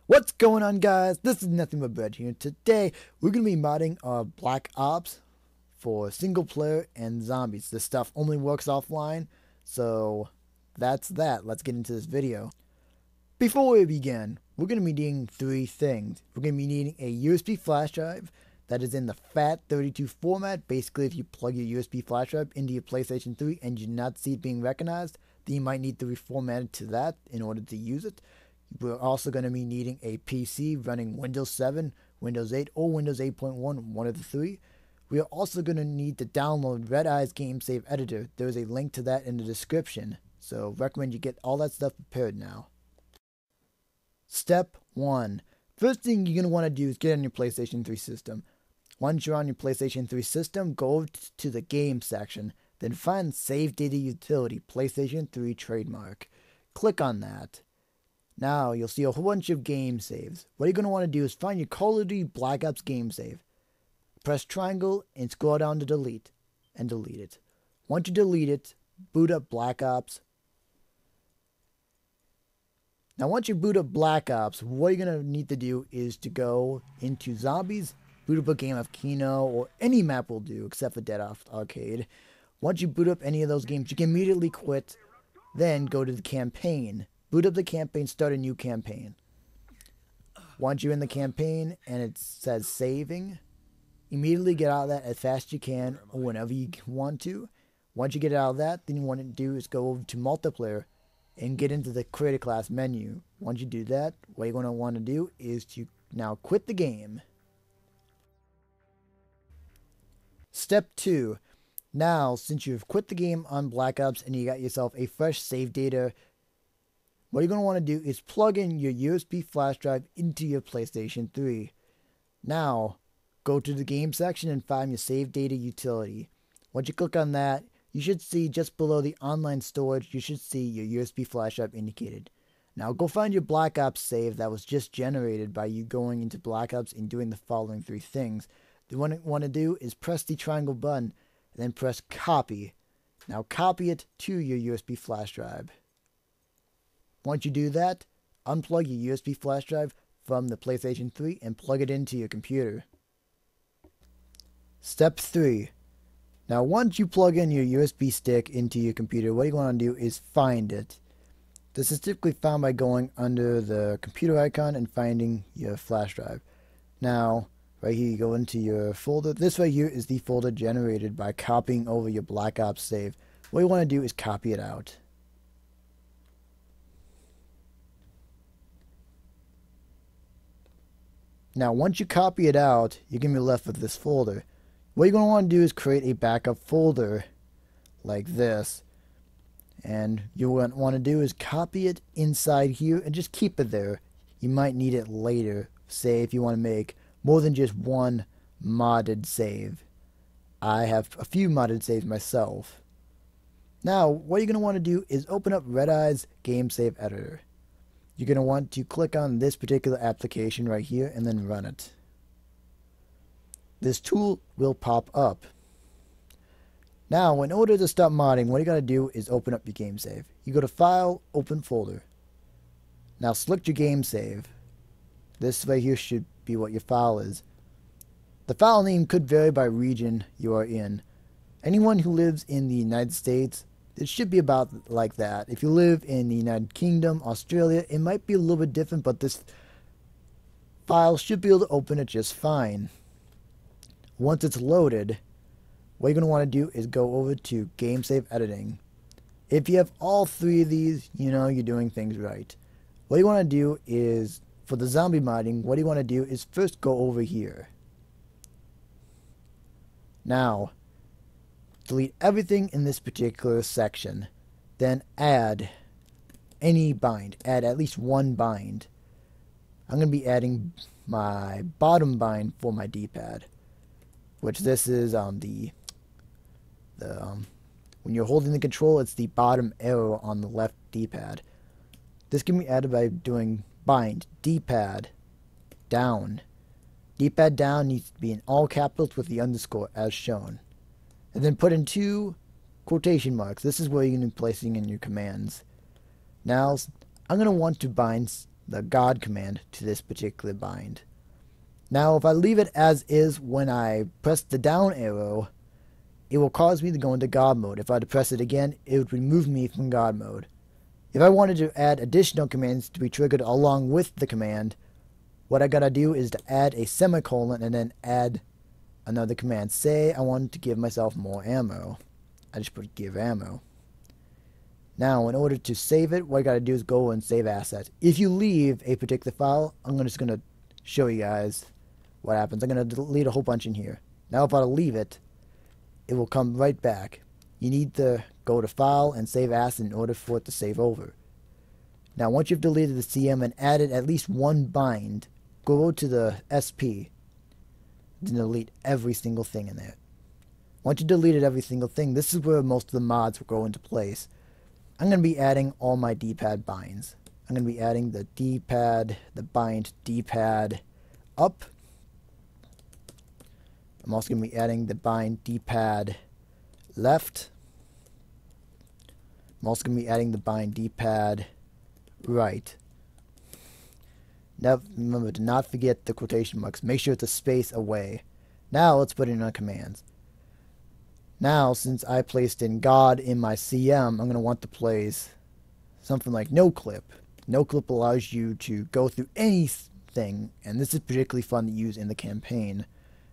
What's going on, guys? This is Nothingbutbread here. Today we're going to be modding Black Ops for single player and zombies. This stuff only works offline, so that's that. Let's get into this video. Before we begin, we're going to be needing three things. We're going to be needing a USB flash drive that is in the FAT32 format. Basically, if you plug your USB flash drive into your PlayStation 3 and you do not see it being recognized, then you might need to reformat it to that in order to use it. We're also going to be needing a PC running Windows 7, Windows 8, or Windows 8.1, one of the three. We are also going to need to download Red Eye's Game Save Editor. There is a link to that in the description, so recommend you get all that stuff prepared now. Step 1. First thing you're going to want to do is get on your PlayStation 3 system. Once you're on your PlayStation 3 system, go to the Game section, then find Save Data Utility PlayStation 3 Trademark. Click on that. Now, you'll see a whole bunch of game saves. What you're going to want to do is find your Call of Duty Black Ops game save. Press triangle and scroll down to delete, and delete it. Once you delete it, boot up Black Ops. Now, once you boot up Black Ops, what you're going to need to do is to go into Zombies, boot up a game of Kino, or any map will do, except for Dead Arcade. Once you boot up any of those games, you can immediately quit, then go to the campaign. Boot up the campaign, start a new campaign. Once you're in the campaign and it says saving, immediately get out of that as fast as you can or whenever you want to. Once you get out of that, then you want to do is go over to multiplayer and get into the create a class menu. Once you do that, what you're going to want to do is to now quit the game. Step 2. Now, since you've quit the game on Black Ops and you got yourself a fresh save data, what you're going to want to do is plug in your USB flash drive into your PlayStation 3. Now, go to the game section and find your save data utility. Once you click on that, you should see just below the online storage, you should see your USB flash drive indicated. Now, go find your Black Ops save that was just generated by you going into Black Ops and doing the following three things. What you want to do is press the triangle button and then press copy. Now, copy it to your USB flash drive. Once you do that, unplug your USB flash drive from the PlayStation 3 and plug it into your computer. Step 3. Now once you plug in your USB stick into your computer, what you're going to do is find it. This is typically found by going under the computer icon and finding your flash drive. Now, right here you go into your folder. This right here is the folder generated by copying over your Black Ops save. What you want to do is copy it out. Now, once you copy it out, you're going to be left with this folder. What you're going to want to do is create a backup folder like this. And you want to do is copy it inside here and just keep it there. You might need it later, say if you want to make more than just one modded save. I have a few modded saves myself. Now, what you're going to want to do is open up Red Eye's Game Save Editor. You're going to want to click on this particular application right here and then run it. This tool will pop up. Now, in order to start modding, what you got to do is open up your game save. You go to File, Open Folder. Now select your game save. This right here should be what your file is. The file name could vary by region you are in. Anyone who lives in the United States, it should be about like that. If you live in the United Kingdom, Australia, it might be a little bit different, but this file should be able to open it just fine. Once it's loaded, what you're going to want to do is go over to Game Save Editing. If you have all three of these, you know you're doing things right. What you want to do is, for the zombie modding, what you want to do is first go over here. Now, delete everything in this particular section. Then add any bind. Add at least one bind. I'm going to be adding my bottom bind for my D-pad. Which this is when you're holding the control, it's the bottom arrow on the left D-pad. This can be added by doing bind D-pad down. D-pad down needs to be in all capitals with the underscore as shown. And then put in 2 quotation marks. This is where you're going to be placing in your commands. Now, I'm going to want to bind the God command to this particular bind. Now, if I leave it as is, when I press the down arrow, it will cause me to go into God mode. If I press it again, it would remove me from God mode. If I wanted to add additional commands to be triggered along with the command, what I gotta do is to add a semicolon and then add another command. Say I want to give myself more ammo. I just put give ammo. Now, in order to save it, what I gotta do is go and save assets. If you leave a particular file, I'm just gonna show you guys what happens. I'm gonna delete a whole bunch in here. Now, if I leave it, it will come right back. You need to go to File and Save As in order for it to save over. Now, once you've deleted the CM and added at least one bind, go to the SP and delete every single thing in there. Once you deleted every single thing, this is where most of the mods will go into place. I'm going to be adding all my D-pad binds. I'm going to be adding the D-pad, the bind D-pad up. I'm also going to be adding the bind D-pad left. I'm also going to be adding the bind D-pad right. Now, remember to not forget the quotation marks. Make sure it's a space away. Now, let's put in our commands. Now, since I placed in God in my CM, I'm going to want to place something like noclip. Noclip allows you to go through anything, and this is particularly fun to use in the campaign.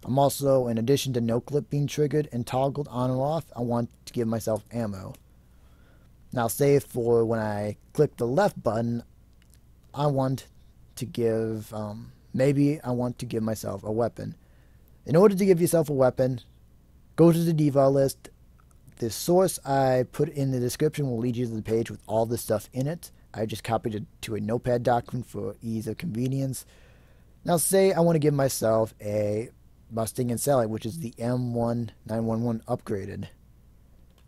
I'm also, in addition to noclip being triggered and toggled on or off, I want to give myself ammo. Now, say for when I click the left button, I want to give, maybe I want to give myself a weapon. In order to give yourself a weapon, go to the DVAR list. The source I put in the description will lead you to the page with all the stuff in it. I just copied it to a notepad document for ease of convenience. Now, say I want to give myself a Mustang and Sally, which is the M1911 upgraded.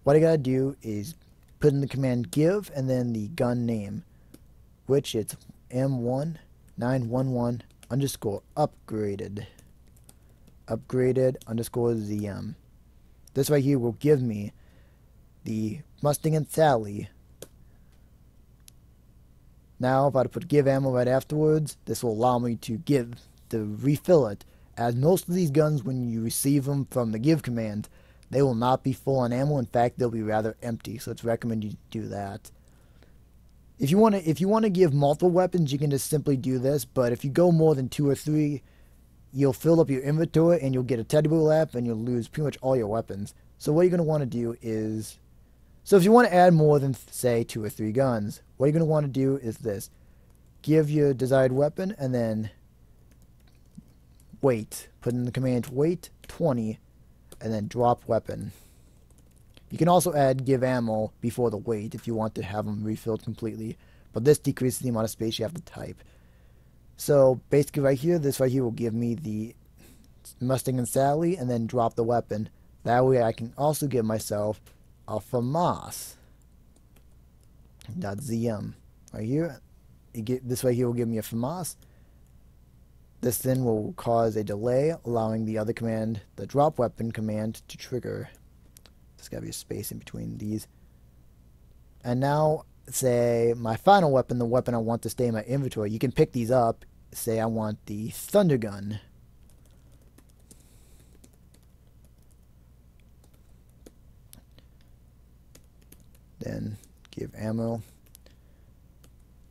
What I gotta do is put in the command give and then the gun name, which it's M1911 underscore upgraded. Upgraded underscore ZM. This right here will give me the Mustang and Sally. Now, if I put give ammo right afterwards, this will allow me to refill it. As most of these guns, when you receive them from the give command, they will not be full on ammo. In fact, they'll be rather empty. So it's recommended you do that. If you want to give multiple weapons, you can just simply do this. But if you go more than 2 or 3, you'll fill up your inventory and you'll get a teddy bear lap and you'll lose pretty much all your weapons. So what you're going to want to do is, so if you want to add more than say 2 or 3 guns, what you're going to want to do is this: give your desired weapon and then wait. Put in the command wait 20 and then drop weapon. You can also add give ammo before the wait if you want to have them refilled completely, but this decreases the amount of space you have to type. So basically right here, this right here will give me the Mustang and Sally and then drop the weapon. That way I can also give myself a FAMAS.zm. Right here, this right here will give me a FAMAS. This then will cause a delay, allowing the other command, the drop weapon command, to trigger. There's got to be a space in between these. And now, say, my final weapon, the weapon I want to stay in my inventory, you can pick these up. Say I want the Thunder Gun. Then give ammo.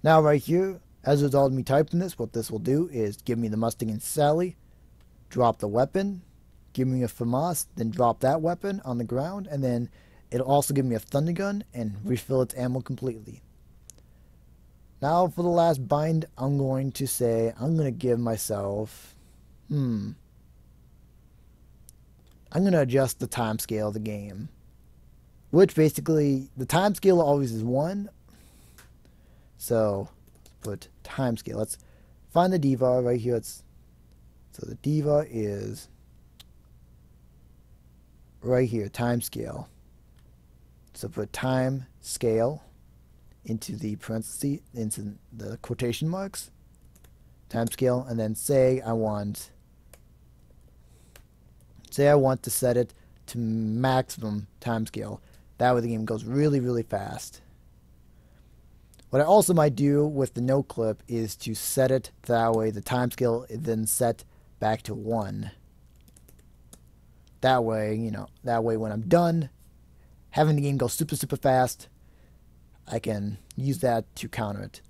Now right here, as a result of me typing this, what this will do is give me the Mustang and Sally, drop the weapon, give me a FAMAS, then drop that weapon on the ground, and then it'll also give me a Thunder Gun and refill its ammo completely. Now for the last bind, I'm going to say, I'm going to give myself, I'm going to adjust the time scale of the game. Which basically, the time scale always is 1. So, let's put time scale. Let's find the DVAR right here. So the DVAR is right here, time scale. So put time scale into the parentheses, into the quotation marks, time scale, and then say I want to set it to maximum time scale. That way the game goes really, really fast. What I also might do with the noclip is to set it that way the timescale is then set back to 1. That way, that way when I'm done having the game go super fast, I can use that to counter it.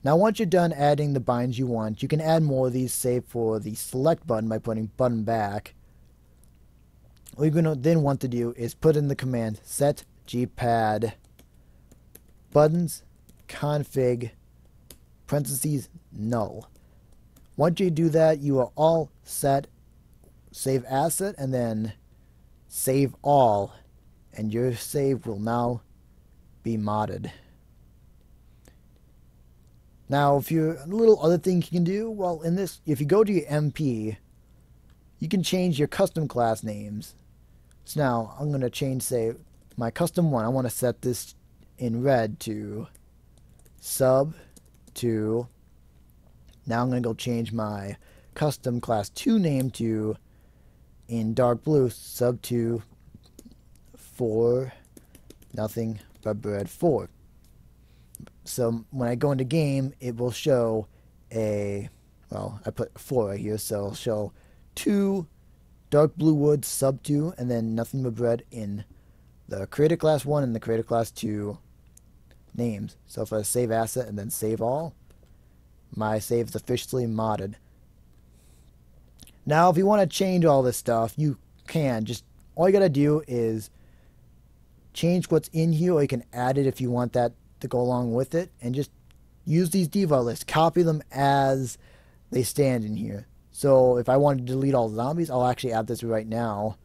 Now once you're done adding the binds you want, you can add more of these, save for the select button by putting button back. What you're going to then want to do is put in the command set gpad buttons config parentheses null. Once you do that, you are all set. Save asset and then save all, and your save will now be modded. Now, if you're a little other thing you can do, well, in this, if you go to your MP, you can change your custom class names. So now I'm going to change, say, my custom one. I want to set this in red to sub 2. Now I'm going to go change my custom class 2 name to, in dark blue, sub 2 for Nothingbutbread 4. So when I go into game, it will show a, well, I put 4 right here, so it'll show 2 dark blue wood sub 2 and then Nothingbutbread in the creator class 1 and the creator class 2 names. So if I save asset and then save all, my save is officially modded. Now if you want to change all this stuff, you can. Just all you gotta do is change what's in here, or you can add it if you want that to go along with it, and just use these dvar lists, copy them as they stand in here. So if I want to delete all the zombies, I'll actually add this right now.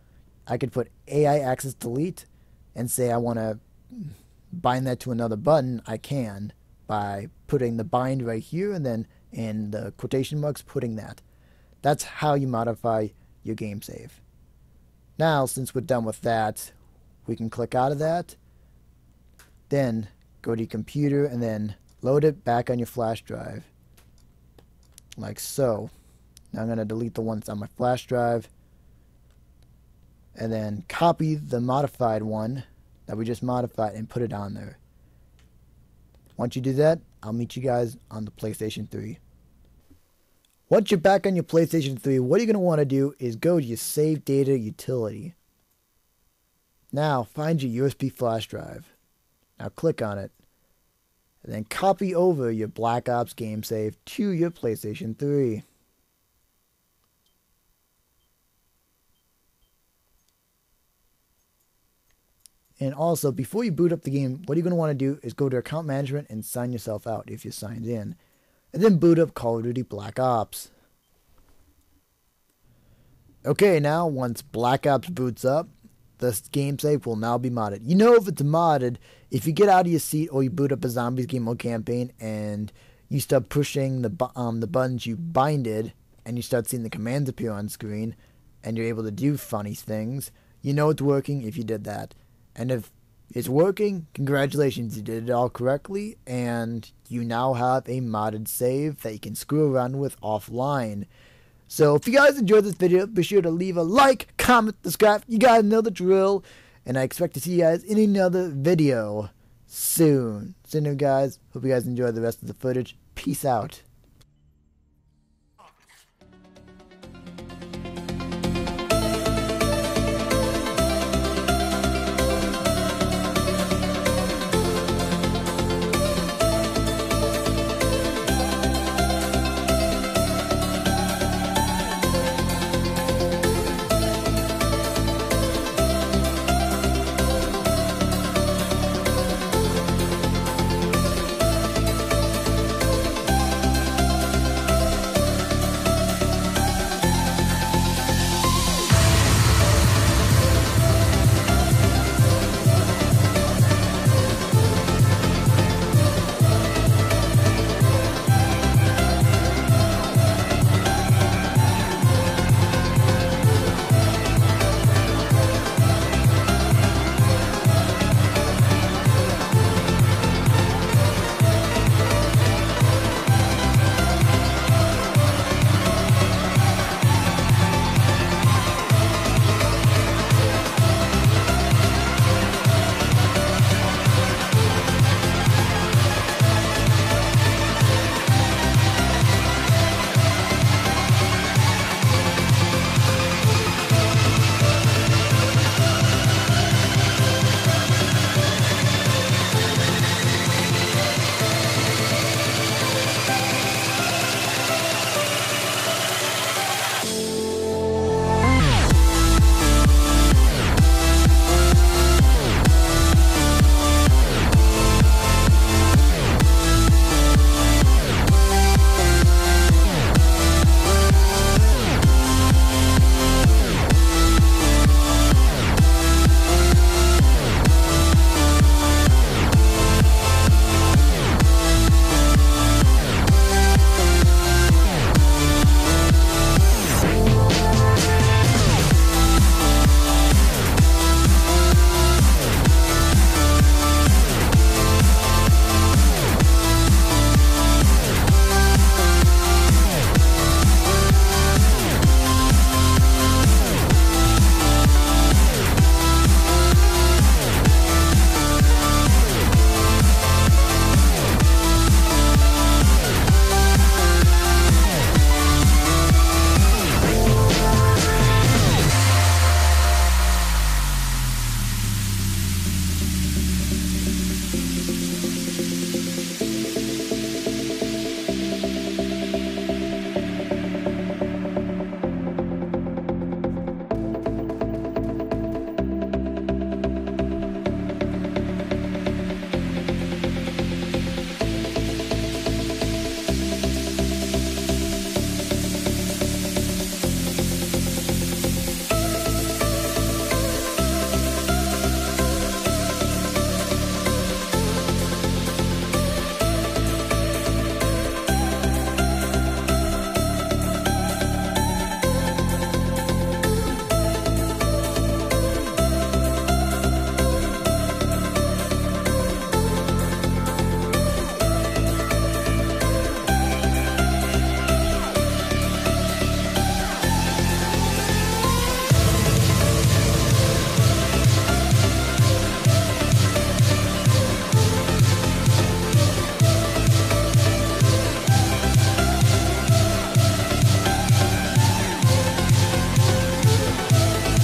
I could put AI access delete and say I want to bind that to another button. I can by putting the bind right here and then in the quotation marks putting that. That's how you modify your game save. Now since we're done with that, we can click out of that, then go to your computer and then load it back on your flash drive like so. Now I'm going to delete the one that's on my flash drive and then copy the modified one that we just modified and put it on there. Once you do that, I'll meet you guys on the PlayStation 3. Once you're back on your PlayStation 3, what you're going to want to do is go to your Save Data utility. Now find your USB flash drive. Now click on it. And then copy over your Black Ops game save to your PlayStation 3. And also, before you boot up the game, what you're going to want to do is go to account management and sign yourself out if you're signed in. And then boot up Call of Duty Black Ops. Okay, now once Black Ops boots up, the game save will now be modded. You know if it's modded, if you get out of your seat or you boot up a Zombies game mode campaign and you start pushing the buttons you binded and you start seeing the commands appear on screen and you're able to do funny things, you know it's working if you did that. And if it's working, congratulations, you did it all correctly, and you now have a modded save that you can screw around with offline. So if you guys enjoyed this video, be sure to leave a like, comment, subscribe. You guys know the drill, and I expect to see you guys in another video soon. So anyway guys, hope you guys enjoy the rest of the footage. Peace out.